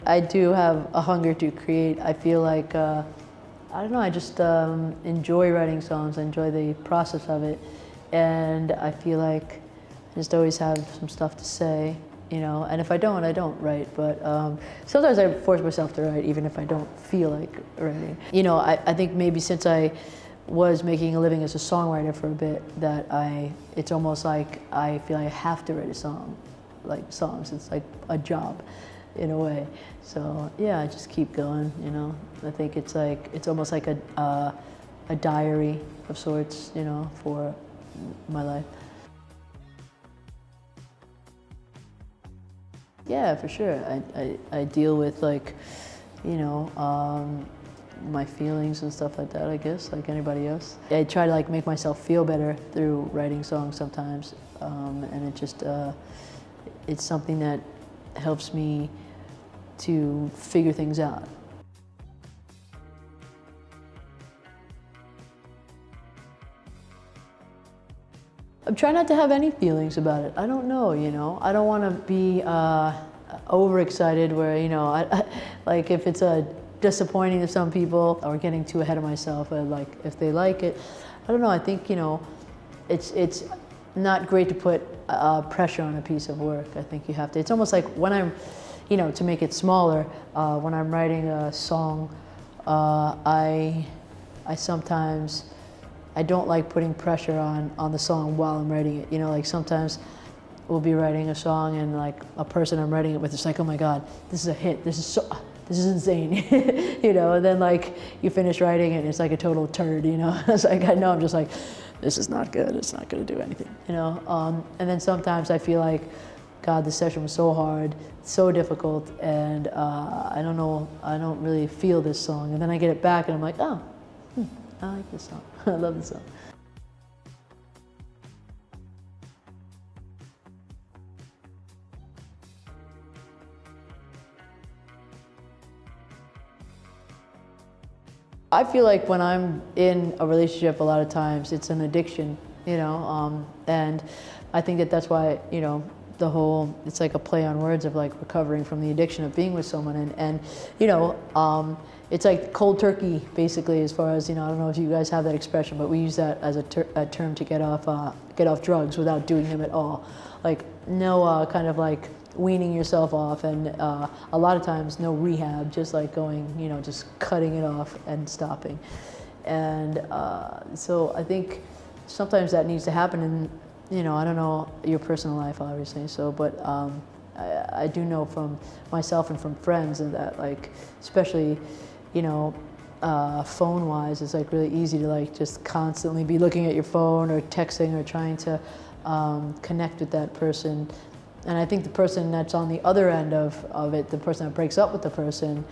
I do have a hunger to create. I feel like, I don't know, I just enjoy writing songs. I enjoy the process of it. And I feel like I just always have some stuff to say, you know, and if I don't, I don't write. But sometimes I force myself to write, even if I don't feel like writing. You know, I think maybe since I was making a living as a songwriter for a bit, that it's almost like I feel like I have to write a song, like songs. It's like a job, in a way. So yeah, I just keep going, you know. I think it's like, it's almost like a diary of sorts, you know, for my life. Yeah, for sure. I deal with, like, you know, my feelings and stuff like that, I guess, like anybody else. I try to like make myself feel better through writing songs sometimes, and it just, it's something that helps me to figure things out. I'm trying not to have any feelings about it. I don't know, you know. I don't want to be overexcited where, you know, like if it's disappointing to some people or getting too ahead of myself, like if they like it. I don't know, I think, you know, it's not great to put pressure on a piece of work. I think you have to, it's almost like when I'm, you know, to make it smaller, when I'm writing a song, I sometimes, I don't like putting pressure on the song while I'm writing it. You know, like sometimes we'll be writing a song and like a person I'm writing it with is like, oh my God, this is a hit. This is insane. You know, and then like you finish writing it and it's like a total turd, you know? It's like, I know, I'm just like, this is not good. It's not gonna do anything, you know? And then sometimes I feel like, God, this session was so hard, so difficult, and I don't know, I don't really feel this song. And then I get it back and I'm like, oh, I like this song. I love this song. I feel like when I'm in a relationship, a lot of times it's an addiction, you know, and I think that that's why, you know, the whole, it's like a play on words of like recovering from the addiction of being with someone, and you know, it's like cold turkey, basically, as far as, you know, I don't know if you guys have that expression, but we use that as a term to get off drugs without doing them at all. Like no kind of like weaning yourself off, and a lot of times no rehab, just like going, you know, just cutting it off and stopping. And so I think sometimes that needs to happen, and you know, I don't know your personal life, obviously, so, but I do know from myself and from friends that, like, especially, you know, phone-wise, it's like really easy to like just constantly be looking at your phone or texting or trying to connect with that person. And I think the person that's on the other end of it, the person that breaks up with the person,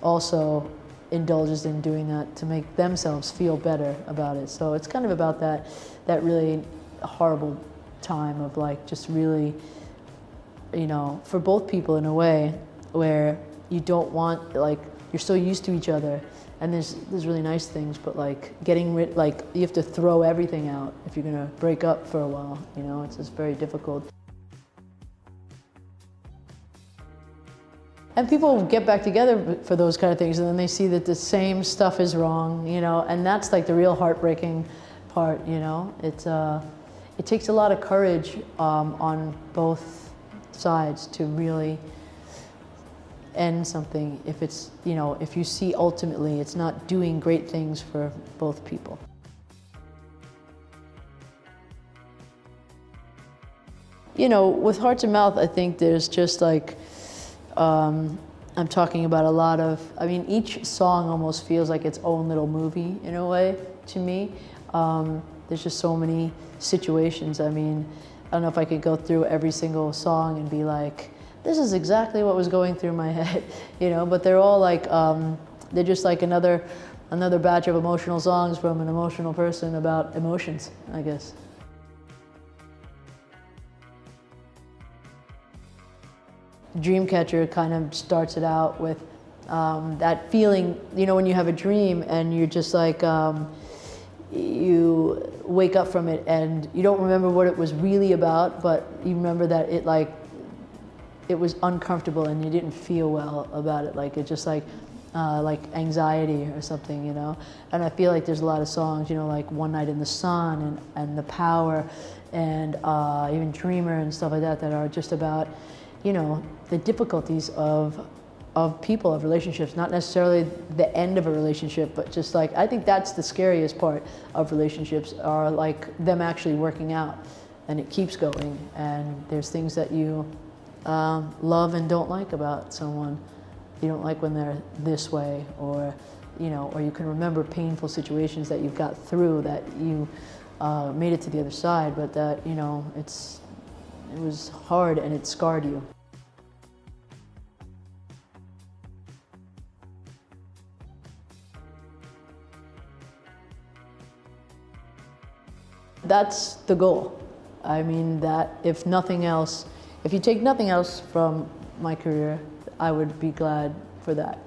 also indulges in doing that to make themselves feel better about it. So it's kind of about that really horrible time of like just really, you know, for both people in a way where you don't want, like, you're so used to each other, and there's really nice things, but like getting rid, like you have to throw everything out if you're gonna break up for a while, you know, it's just very difficult. And people get back together for those kind of things, and then they see that the same stuff is wrong, you know, and that's like the real heartbreaking part, you know. It takes a lot of courage on both sides to really end something if it's, you know, if you see ultimately it's not doing great things for both people. You know, with Hearts and Mouth, I think there's just like, I'm talking about a lot of, I mean, each song almost feels like its own little movie in a way to me. There's just so many situations. I mean, I don't know if I could go through every single song and be like, this is exactly what was going through my head, you know, but they're all like, they're just like another batch of emotional songs from an emotional person about emotions, I guess. Dreamcatcher kind of starts it out with that feeling, you know, when you have a dream and you're just like, you wake up from it and you don't remember what it was really about, but you remember that it like it was uncomfortable and you didn't feel well about it. Like it's just like anxiety or something, you know. And I feel like there's a lot of songs, you know, like One Night in the Sun and The Power and even Dreamer and stuff like that, that are just about, you know, the difficulties of people, of relationships, not necessarily the end of a relationship, but just like, I think that's the scariest part of relationships, are like them actually working out, and it keeps going, and there's things that you love and don't like about someone. You don't like when they're this way, or, you know, or you can remember painful situations that you've got through, that you made it to the other side, but that, you know, it was hard and it scarred you. That's the goal. I mean, that if nothing else, if you take nothing else from my career, I would be glad for that.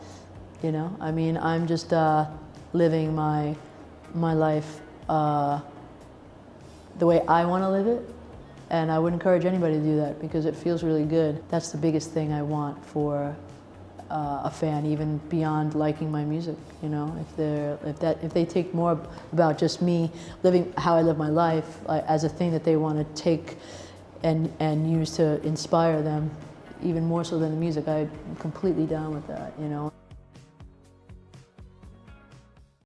You know, I mean, I'm just living my life the way I want to live it, and I would encourage anybody to do that because it feels really good. That's the biggest thing I want for a fan, even beyond liking my music. You know, if they take more about just me living how I live my life as a thing that they want to take and use to inspire them, even more so than the music, I'm completely down with that. You know.